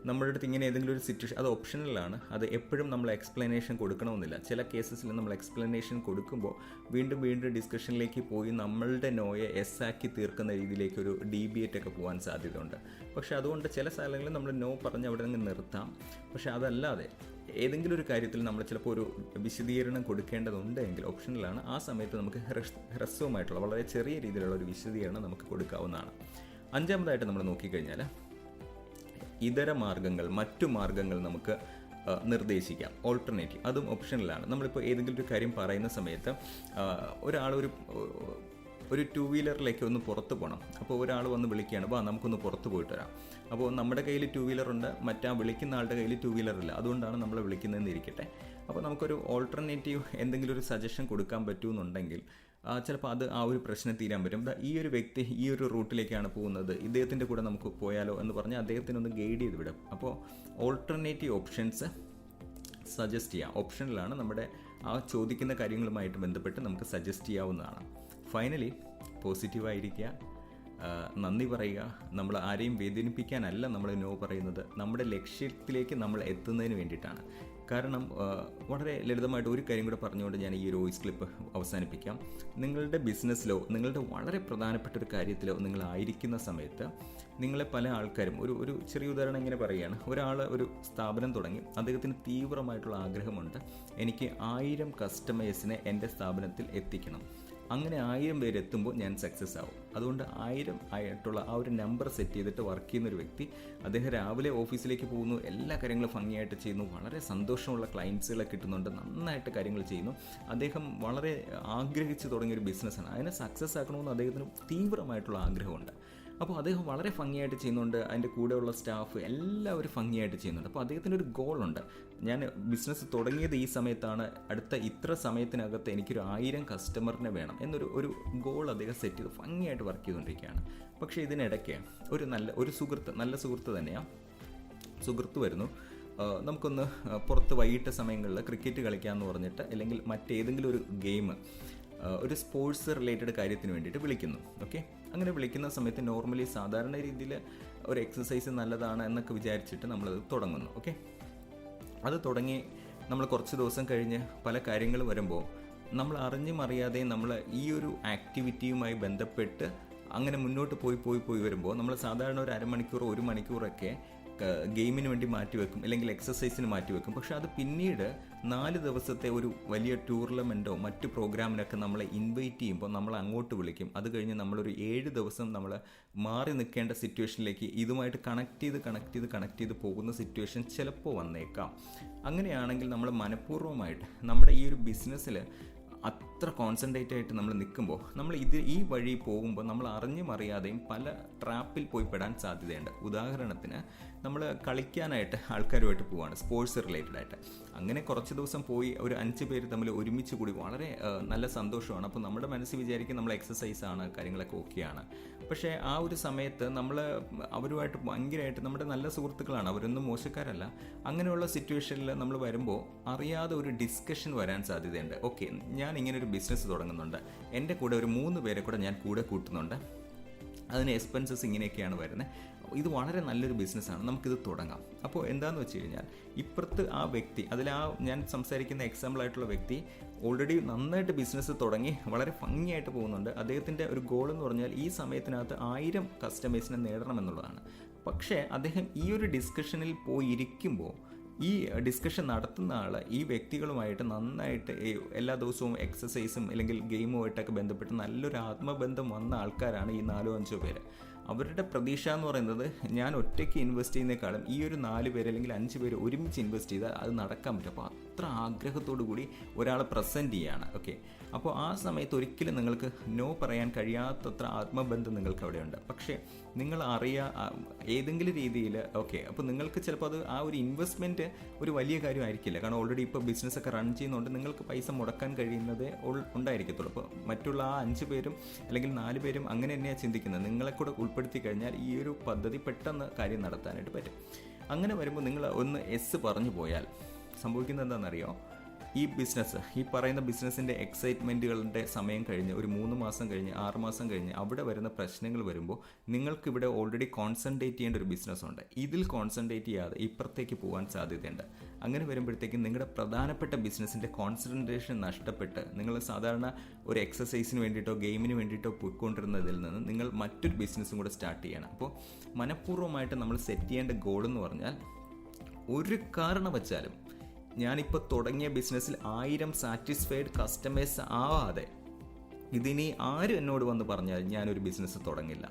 നമ്മുടെ അടുത്ത് ഇങ്ങനെ ഏതെങ്കിലും ഒരു സിറ്റുവേഷൻ, അത് ഓപ്ഷണലാണ്, അത് എപ്പോഴും നമ്മൾ എക്സ്പ്ലനേഷൻ കൊടുക്കണമെന്നില്ല. ചില കേസസിൽ നമ്മൾ എക്സ്പ്ലനേഷൻ കൊടുക്കുമ്പോൾ വീണ്ടും ഡിസ്കഷനിലേക്ക് പോയി നമ്മളുടെ നോയെ ആക്കി തീർക്കുന്ന രീതിയിലേക്ക് ഒരു ഡീബിയേറ്റ് ഒക്കെ പോകാൻ സാധ്യതയുണ്ട്. പക്ഷേ അതുകൊണ്ട് ചില സ്ഥലങ്ങളിൽ നമ്മൾ നോ പറഞ്ഞ് അവിടെ നിന്ന് നിർത്താം. പക്ഷേ അതല്ലാതെ ഏതെങ്കിലും ഒരു കാര്യത്തിൽ നമ്മൾ ചിലപ്പോൾ ഒരു വിശദീകരണം കൊടുക്കേണ്ടതുണ്ടെങ്കിൽ ഓപ്ഷനിലാണ്. ആ സമയത്ത് നമുക്ക് ഹ്രസ്വമായിട്ടുള്ള വളരെ ചെറിയ രീതിയിലുള്ള ഒരു വിശദീകരണം നമുക്ക് കൊടുക്കാവുന്നതാണ്. അഞ്ചാമതായിട്ട് നമ്മൾ നോക്കിക്കഴിഞ്ഞാൽ ഇതര മാർഗ്ഗങ്ങൾ, മറ്റു മാർഗ്ഗങ്ങൾ നമുക്ക് നിർദ്ദേശിക്കാം. ഓൾട്ടർനേറ്റീവ്, അതും ഓപ്ഷനിലാണ്. നമ്മളിപ്പോൾ ഏതെങ്കിലും ഒരു കാര്യം പറയുന്ന സമയത്ത് ഒരാൾ ഒരു 2 വീലറിലേക്ക് ഒന്ന് പുറത്ത് പോകണം. അപ്പോൾ ഒരാൾ വന്ന് വിളിക്കുകയാണ്, നമുക്കൊന്ന് പുറത്ത് പോയിട്ട് വരാം. അപ്പോൾ നമ്മുടെ കയ്യിൽ 2 വീലറുണ്ട്, മറ്റാ വിളിക്കുന്ന ആളുടെ കയ്യിൽ 2 വീലറില്ല, അതുകൊണ്ടാണ് നമ്മൾ വിളിക്കുന്നതെന്ന് ഇരിക്കട്ടെ. അപ്പോൾ നമുക്കൊരു ഓൾട്ടർനേറ്റീവ് എന്തെങ്കിലും ഒരു സജഷൻ കൊടുക്കാൻ പറ്റുമെന്നുണ്ടെങ്കിൽ ചിലപ്പോൾ അത് ആ ഒരു പ്രശ്നം തീരാൻ പറ്റും. ഈ ഒരു വ്യക്തി ഈ ഒരു റൂട്ടിലേക്കാണ് പോകുന്നത്, ഇദ്ദേഹത്തിൻ്റെ കൂടെ നമുക്ക് പോയാലോ എന്ന് പറഞ്ഞാൽ അദ്ദേഹത്തിനൊന്ന് ഗൈഡ് ചെയ്ത് വിടും. അപ്പോൾ ഓൾട്ടർനേറ്റീവ് ഓപ്ഷൻസ് സജസ്റ്റ് ചെയ്യാം. ഓപ്ഷനിലാണ് നമ്മുടെ ആ ചോദിക്കുന്ന കാര്യങ്ങളുമായിട്ട് ബന്ധപ്പെട്ട് നമുക്ക് സജസ്റ്റ് ചെയ്യാവുന്നതാണ്. ഫൈനലി പോസിറ്റീവായിരിക്കുക, നന്ദി പറയുക. നമ്മൾ ആരെയും വേദനിപ്പിക്കാനല്ല നമ്മൾ നോ പറയുന്നത്, നമ്മുടെ ലക്ഷ്യത്തിലേക്ക് നമ്മൾ എത്തുന്നതിന് വേണ്ടിയിട്ടാണ്. കാരണം വളരെ ലളിതമായിട്ട് ഒരു കാര്യം കൂടെ പറഞ്ഞുകൊണ്ട് ഞാൻ ഈ ഒരു വോയിസ് ക്ലിപ്പ് അവസാനിപ്പിക്കാം. നിങ്ങളുടെ ബിസിനസ്സിലോ നിങ്ങളുടെ വളരെ പ്രധാനപ്പെട്ട ഒരു കാര്യത്തിലോ നിങ്ങളായിരിക്കുന്ന സമയത്ത് നിങ്ങളെ പല ആൾക്കാരും ഒരു ചെറിയ ഉദാഹരണം ഇങ്ങനെ പറയുകയാണ്. ഒരാൾ ഒരു സ്ഥാപനം തുടങ്ങി, അദ്ദേഹത്തിന് തീവ്രമായിട്ടുള്ള ആഗ്രഹമുണ്ട്, എനിക്ക് 1000 കസ്റ്റമേഴ്സിനെ എൻ്റെ സ്ഥാപനത്തിൽ എത്തിക്കണം. അങ്ങനെ 1000 പേര് എത്തുമ്പോൾ ഞാൻ സക്സസ് ആവും. അതുകൊണ്ട് 1000 ആയിട്ടുള്ള ആ ഒരു നമ്പർ സെറ്റ് ചെയ്തിട്ട് വർക്ക് ചെയ്യുന്ന ഒരു വ്യക്തി, അദ്ദേഹം രാവിലെ ഓഫീസിലേക്ക് പോകുന്നു, എല്ലാ കാര്യങ്ങളും ഭംഗിയായിട്ട് ചെയ്യുന്നു, വളരെ സന്തോഷമുള്ള ക്ലയൻസുകളെ കിട്ടുന്നുണ്ട്, നന്നായിട്ട് കാര്യങ്ങൾ ചെയ്യുന്നു. അദ്ദേഹം വളരെ ആഗ്രഹിച്ച് തുടങ്ങിയൊരു ബിസിനസ്സാണ്. അതിനെ സക്സസ് ആക്കണമെന്ന് അദ്ദേഹത്തിന് തീവ്രമായിട്ടുള്ള ആഗ്രഹമുണ്ട്. അപ്പോൾ അദ്ദേഹം വളരെ ഭംഗിയായിട്ട് ചെയ്യുന്നുണ്ട്, അതിൻ്റെ കൂടെയുള്ള സ്റ്റാഫ് എല്ലാവരും ഭംഗിയായിട്ട് ചെയ്യുന്നുണ്ട്. അപ്പോൾ അദ്ദേഹത്തിൻ്റെ ഒരു ഗോളുണ്ട്, ഞാൻ ബിസിനസ് തുടങ്ങിയത് ഈ സമയത്താണ്, അടുത്ത ഇത്ര സമയത്തിനകത്ത് എനിക്കൊരു 1000 കസ്റ്റമറിനെ വേണം എന്നൊരു ഗോൾ അദ്ദേഹം സെറ്റ് ചെയ്ത് ഭംഗിയായിട്ട് വർക്ക് ചെയ്തുകൊണ്ടിരിക്കുകയാണ്. പക്ഷേ ഇതിനിടയ്ക്ക് ഒരു നല്ല സുഹൃത്ത് തന്നെയാണ്, സുഹൃത്ത് വരുന്നു, നമുക്കൊന്ന് പുറത്ത് വൈകിട്ട് സമയങ്ങളിൽ ക്രിക്കറ്റ് കളിക്കാമെന്ന് പറഞ്ഞിട്ട്, അല്ലെങ്കിൽ മറ്റേതെങ്കിലും ഒരു ഗെയിം ഒരു സ്പോർട്സ് റിലേറ്റഡ് കാര്യത്തിന് വേണ്ടിയിട്ട് വിളിക്കുന്നു. ഓക്കെ, അങ്ങനെ വിളിക്കുന്ന സമയത്ത് നോർമലി സാധാരണ രീതിയിൽ ഒരു എക്സസൈസ് നല്ലതാണ് എന്നൊക്കെ വിചാരിച്ചിട്ട് നമ്മളത് തുടങ്ങുന്നു. ഓക്കെ, അത് തുടങ്ങി നമ്മൾ കുറച്ച് ദിവസം കഴിഞ്ഞ് പല കാര്യങ്ങൾ വരുമ്പോൾ നമ്മൾ അറിഞ്ഞും അറിയാതെയും നമ്മൾ ഈ ഒരു ആക്ടിവിറ്റിയുമായി ബന്ധപ്പെട്ട് അങ്ങനെ മുന്നോട്ട് പോയി വരുമ്പോൾ നമ്മൾ സാധാരണ ഒരു അരമണിക്കൂറോ 1 മണിക്കൂറൊക്കെ ഗെയിമിന് വേണ്ടി മാറ്റിവെക്കും, അല്ലെങ്കിൽ എക്സസൈസിന് മാറ്റിവെക്കും. പക്ഷെ അത് പിന്നീട് 4 ദിവസത്തെ ഒരു വലിയ ടൂർണമെൻറ്റോ മറ്റു പ്രോഗ്രാമിനൊക്കെ നമ്മളെ ഇൻവൈറ്റ് ചെയ്യുമ്പോൾ നമ്മൾ അങ്ങോട്ട് വിളിക്കും. അത് കഴിഞ്ഞ് നമ്മളൊരു 7 ദിവസം നമ്മൾ മാറി നിൽക്കേണ്ട സിറ്റുവേഷനിലേക്ക് ഇതുമായിട്ട് കണക്ട് ചെയ്ത് പോകുന്ന സിറ്റുവേഷൻ ചിലപ്പോൾ വന്നേക്കാം. അങ്ങനെയാണെങ്കിൽ നമ്മൾ മനഃപൂർവ്വമായിട്ട് നമ്മുടെ ഈ ഒരു ബിസിനസ്സിൽ അത്ര കോൺസെൻട്രേറ്റ് ആയിട്ട് നമ്മൾ നിൽക്കുമ്പോൾ നമ്മൾ ഈ വഴി പോകുമ്പോൾ നമ്മൾ അറിഞ്ഞും അറിയാതെയും പല ട്രാപ്പിൽ പോയി പെടാൻ സാധ്യതയുണ്ട്. ഉദാഹരണത്തിന് നമ്മൾ കളിക്കാനായിട്ട് ആൾക്കാരുമായിട്ട് പോവുകയാണ്, സ്പോർട്സ് റിലേറ്റഡ് ആയിട്ട്. അങ്ങനെ കുറച്ച് ദിവസം പോയി ഒരു 5 പേര് തമ്മിൽ ഒരുമിച്ച് കൂടി വളരെ നല്ല സന്തോഷമാണ്. അപ്പോൾ നമ്മുടെ മനസ്സിൽ വിചാരിക്കും നമ്മൾ എക്സസൈസാണ്, കാര്യങ്ങളൊക്കെ ഓക്കെയാണ്. പക്ഷേ ആ ഒരു സമയത്ത് നമ്മൾ അവരുമായിട്ട് ഭയങ്കരമായിട്ട് നമ്മുടെ നല്ല സുഹൃത്തുക്കളാണ്, അവരൊന്നും മോശക്കാരല്ല. അങ്ങനെയുള്ള സിറ്റുവേഷനിൽ നമ്മൾ വരുമ്പോൾ അറിയാതെ ഒരു ഡിസ്കഷൻ വരാൻ സാധ്യതയുണ്ട്. ഓക്കെ, ഞാൻ ഇങ്ങനെ ഒരു ബിസിനസ് തുടങ്ങുന്നുണ്ട്, എൻ്റെ കൂടെ ഒരു 3 പേരെ കൂടെ ഞാൻ കൂടെ കൂട്ടുന്നുണ്ട്, അതിന് എക്സ്പെൻസസ് ഇങ്ങനെയൊക്കെയാണ് വരുന്നത്, ഇത് വളരെ നല്ലൊരു ബിസിനസ്സാണ്, നമുക്കിത് തുടങ്ങാം. അപ്പോൾ എന്താണെന്ന് വെച്ച് കഴിഞ്ഞാൽ ഇപ്പുറത്ത് ആ വ്യക്തി, ഞാൻ സംസാരിക്കുന്ന എക്സാമ്പിളായിട്ടുള്ള വ്യക്തി ഓൾറെഡി നന്നായിട്ട് ബിസിനസ് തുടങ്ങി വളരെ ഭംഗിയായിട്ട് പോകുന്നുണ്ട്. അദ്ദേഹത്തിൻ്റെ ഒരു ഗോൾ എന്ന് പറഞ്ഞാൽ ഈ സമയത്തിനകത്ത് 1000 കസ്റ്റമേഴ്സിനെ നേടണമെന്നുള്ളതാണ്. പക്ഷേ അദ്ദേഹം ഈ ഒരു ഡിസ്കഷനിൽ പോയിരിക്കുമ്പോൾ ഈ ഡിസ്കഷൻ നടത്തുന്ന ആൾ ഈ വ്യക്തികളുമായിട്ട് നന്നായിട്ട് എല്ലാ ദിവസവും എക്സസൈസും അല്ലെങ്കിൽ ഗെയിമുമായിട്ടൊക്കെ ബന്ധപ്പെട്ട് നല്ലൊരു ആത്മബന്ധം വന്ന ആൾക്കാരാണ് ഈ 4-5 പേര്. അവരുടെ പ്രതീക്ഷ എന്ന് പറയുന്നത് ഞാൻ ഒറ്റയ്ക്ക് ഇൻവെസ്റ്റ് ചെയ്യുന്നതിനേക്കാളും ഈ ഒരു 4 പേര് അല്ലെങ്കിൽ 5 പേര് ഒരുമിച്ച് ഇൻവെസ്റ്റ് ചെയ്താൽ അത് നടക്കാൻ പറ്റും. അപ്പോൾ അത്ര ആഗ്രഹത്തോടു കൂടി ഒരാളെ പ്രസൻറ്റ് ചെയ്യുകയാണ്. ഓക്കെ, അപ്പോൾ ആ സമയത്ത് ഒരിക്കലും നിങ്ങൾക്ക് നോ പറയാൻ കഴിയാത്തത്ര ആത്മബന്ധം നിങ്ങൾക്ക് അവിടെയുണ്ട്. പക്ഷേ നിങ്ങൾ ഏതെങ്കിലും രീതിയിൽ ഓക്കെ, അപ്പോൾ നിങ്ങൾക്ക് ചിലപ്പോൾ അത് ആ ഒരു ഇൻവെസ്റ്റ്മെൻറ്റ് ഒരു വലിയ കാര്യമായിരിക്കില്ല. കാരണം ഓൾറെഡി ഇപ്പോൾ ബിസിനസ്സൊക്കെ റൺ ചെയ്യുന്നതുകൊണ്ട് നിങ്ങൾക്ക് പൈസ മുടക്കാൻ കഴിയുന്നതേ ഉണ്ടായിരിക്കത്തുള്ളൂ. അപ്പോൾ മറ്റുള്ള ആ 5 പേരും അല്ലെങ്കിൽ 4 പേരും അങ്ങനെ തന്നെയാണ് ചിന്തിക്കുന്നത്. നിങ്ങളെ കൂടെ ഉൾപ്പെടുത്തി കഴിഞ്ഞാൽ ഈ ഒരു പദ്ധതി പെട്ടെന്ന് കാര്യം നടത്താനായിട്ട് പറ്റും. അങ്ങനെ വരുമ്പോൾ നിങ്ങൾ ഒന്ന് എസ് പറഞ്ഞു പോയാൽ സംഭവിക്കുന്നത് എന്താണെന്നറിയോ? ഈ പറയുന്ന ബിസിനസ്സിൻ്റെ എക്സൈറ്റ്മെൻറ്റുകളുടെ സമയം കഴിഞ്ഞ് ഒരു 3 മാസം കഴിഞ്ഞ് 6 മാസം കഴിഞ്ഞ് അവിടെ വരുന്ന പ്രശ്നങ്ങൾ വരുമ്പോൾ നിങ്ങൾക്കിവിടെ ഓൾറെഡി കോൺസെൻട്രേറ്റ് ചെയ്യേണ്ട ഒരു ബിസിനസ്സുണ്ട്. ഇതിൽ കോൺസെൻട്രേറ്റ് ചെയ്യാതെ ഇപ്പുറത്തേക്ക് പോകാൻ സാധ്യതയുണ്ട്. അങ്ങനെ വരുമ്പോഴത്തേക്കും നിങ്ങളുടെ പ്രധാനപ്പെട്ട ബിസിനസ്സിൻ്റെ കോൺസെൻട്രേഷൻ നഷ്ടപ്പെട്ട് നിങ്ങൾ സാധാരണ ഒരു എക്സസൈസിന് വേണ്ടിയിട്ടോ ഗെയിമിന് വേണ്ടിയിട്ടോ പോയിക്കൊണ്ടിരുന്നതിൽ നിന്ന് നിങ്ങൾ മറ്റൊരു ബിസിനസ്സും കൂടെ സ്റ്റാർട്ട് ചെയ്യണം. അപ്പോൾ മനഃപൂർവ്വമായിട്ട് നമ്മൾ സെറ്റ് ചെയ്യേണ്ട ഗോൾ എന്ന് പറഞ്ഞാൽ ഒരു കാരണവശാലും ഞാനിപ്പോൾ തുടങ്ങിയ ബിസിനസ്സിൽ 1000 സാറ്റിസ്ഫൈഡ് കസ്റ്റമേഴ്സ് ആവാതെ ഇതിനി ആരും എന്നോട് വന്ന് പറഞ്ഞാൽ ഞാനൊരു ബിസിനസ് തുടങ്ങില്ല.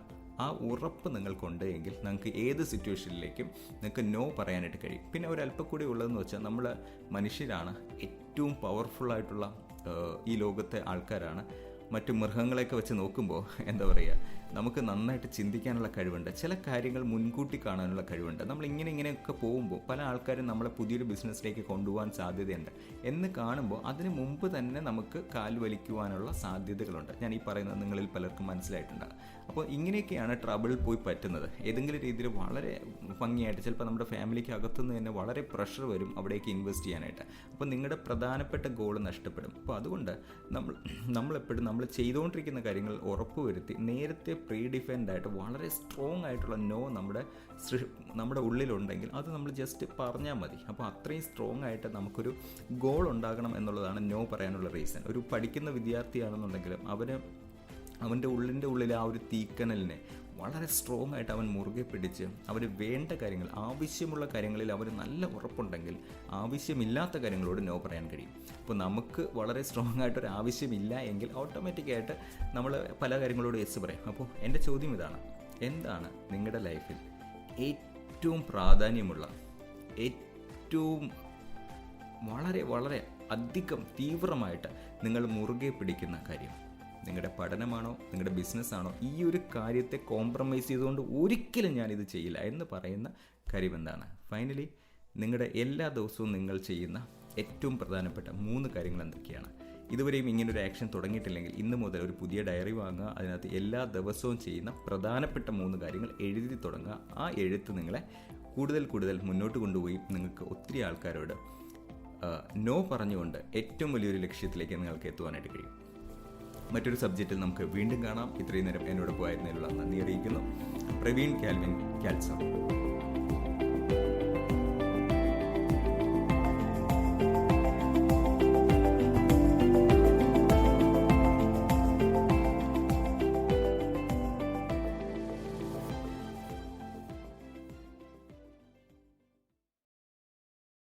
ആ ഉറപ്പ് നിങ്ങൾക്കുണ്ട് എങ്കിൽ നിങ്ങൾക്ക് ഏത് സിറ്റുവേഷനിലേക്കും നിങ്ങൾക്ക് നോ പറയാനായിട്ട് കഴിയും. പിന്നെ ഒരല്പം കൂടി ഉള്ളതെന്ന് വെച്ചാൽ നമ്മൾ മനുഷ്യരാണ് ഏറ്റവും പവർഫുള്ളായിട്ടുള്ള ഈ ലോകത്തെ ആൾക്കാരാണ്. മറ്റു മൃഗങ്ങളെയൊക്കെ വെച്ച് നോക്കുമ്പോൾ എന്താ പറയുക, നമുക്ക് നന്നായിട്ട് ചിന്തിക്കാനുള്ള കഴിവുണ്ട്, ചില കാര്യങ്ങൾ മുൻകൂട്ടി കാണാനുള്ള കഴിവുണ്ട്. നമ്മൾ ഇങ്ങനെയൊക്കെ പോകുമ്പോൾ പല ആൾക്കാരും നമ്മളെ പുതിയൊരു ബിസിനസ്സിലേക്ക് കൊണ്ടുപോകാൻ സാധ്യതയുണ്ട് എന്ന് കാണുമ്പോൾ അതിന് മുമ്പ് തന്നെ നമുക്ക് കാൽ വലിക്കുവാനുള്ള സാധ്യതകളുണ്ട്. ഞാൻ ഈ പറയുന്നത് നിങ്ങളിൽ പലർക്കും മനസ്സിലായിട്ടുണ്ട്. അപ്പോൾ ഇങ്ങനെയൊക്കെയാണ് ട്രബിളിൽ പോയി പറ്റുന്നത്. ഏതെങ്കിലും രീതിയിൽ വളരെ ഭംഗിയായിട്ട് ചിലപ്പോൾ നമ്മുടെ ഫാമിലിക്ക് അകത്തുനിന്ന് തന്നെ വളരെ പ്രഷർ വരും അവിടേക്ക് ഇൻവെസ്റ്റ് ചെയ്യാനായിട്ട്. അപ്പോൾ നിങ്ങളുടെ പ്രധാനപ്പെട്ട ഗോൾ നഷ്ടപ്പെടും. അപ്പോൾ അതുകൊണ്ട് നമ്മളെപ്പോഴും നമ്മൾ ചെയ്തുകൊണ്ടിരിക്കുന്ന കാര്യങ്ങൾ ഉറപ്പുവരുത്തി നേരത്തെ പ്രീ ഡിഫൈൻഡ് ആയിട്ട് വളരെ സ്ട്രോങ് ആയിട്ടുള്ള നോ നമ്മുടെ ഉള്ളിലുണ്ടെങ്കിൽ അത് നമ്മൾ ജസ്റ്റ് പറഞ്ഞാൽ മതി. അപ്പോൾ അത്രയും സ്ട്രോങ് ആയിട്ട് നമുക്കൊരു ഗോൾ ഉണ്ടാകണം എന്നുള്ളതാണ് നോ പറയാനുള്ള റീസൺ. ഒരു പഠിക്കുന്ന വിദ്യാർത്ഥിയാണെന്നുണ്ടെങ്കിലും അവൻ്റെ ഉള്ളിൽ ആ ഒരു തീക്കനലിനെ വളരെ സ്ട്രോങ് ആയിട്ട് അവൻ മുറുകെ പിടിച്ച് അവന് വേണ്ട കാര്യങ്ങൾ, ആവശ്യമുള്ള കാര്യങ്ങളിൽ അവന് നല്ല ഉറപ്പുണ്ടെങ്കിൽ ആവശ്യമില്ലാത്ത കാര്യങ്ങളോട് നോ പറയാൻ കഴിയും. അപ്പോൾ നമുക്ക് വളരെ സ്ട്രോങ് ആയിട്ടൊരു ആവശ്യമില്ല എങ്കിൽ ഓട്ടോമാറ്റിക്കായിട്ട് നമ്മൾ പല കാര്യങ്ങളോട് യെസ് പറയും. അപ്പോൾ എൻ്റെ ചോദ്യം ഇതാണ്, എന്താണ് നിങ്ങളുടെ ലൈഫിൽ ഏറ്റവും പ്രാധാന്യമുള്ള, ഏറ്റവും വളരെ വളരെ അധികം തീവ്രമായിട്ട് നിങ്ങൾ മുറുകെ പിടിക്കുന്ന കാര്യം? നിങ്ങളുടെ പഠനമാണോ, നിങ്ങളുടെ ബിസിനസ്സാണോ? ഈ ഒരു കാര്യത്തെ കോംപ്രമൈസ് ചെയ്തുകൊണ്ട് ഒരിക്കലും ഞാനിത് ചെയ്യില്ല എന്ന് പറയുന്ന കാര്യം എന്താണ്? ഫൈനലി നിങ്ങളുടെ എല്ലാ ദിവസവും നിങ്ങൾ ചെയ്യുന്ന ഏറ്റവും പ്രധാനപ്പെട്ട 3 കാര്യങ്ങൾ എന്തൊക്കെയാണ്? ഇതുവരെയും ഇങ്ങനൊരു ആക്ഷൻ തുടങ്ങിയിട്ടില്ലെങ്കിൽ ഇന്ന് മുതൽ ഒരു പുതിയ ഡയറി വാങ്ങുക, അതിനകത്ത് എല്ലാ ദിവസവും ചെയ്യുന്ന പ്രധാനപ്പെട്ട 3 കാര്യങ്ങൾ എഴുതി തുടങ്ങുക. ആ എഴുത്ത് നിങ്ങളെ കൂടുതൽ മുന്നോട്ട് കൊണ്ടുപോയി നിങ്ങൾക്ക് ഒത്തിരി ആൾക്കാരോട് നോ പറഞ്ഞുകൊണ്ട് ഏറ്റവും വലിയൊരു ലക്ഷ്യത്തിലേക്ക് നിങ്ങൾക്ക് എത്തുവാനായിട്ട് കഴിയും. മറ്റൊരു സബ്ജക്റ്റിൽ നമുക്ക് വീണ്ടും കാണാം. ഇത്രയും നേരം എന്നോടൊപ്പം ആയിരുന്നതിനുള്ള നന്ദി അറിയിക്കുന്നു. പ്രവീൺ കാൽവിൻ കാൽസ.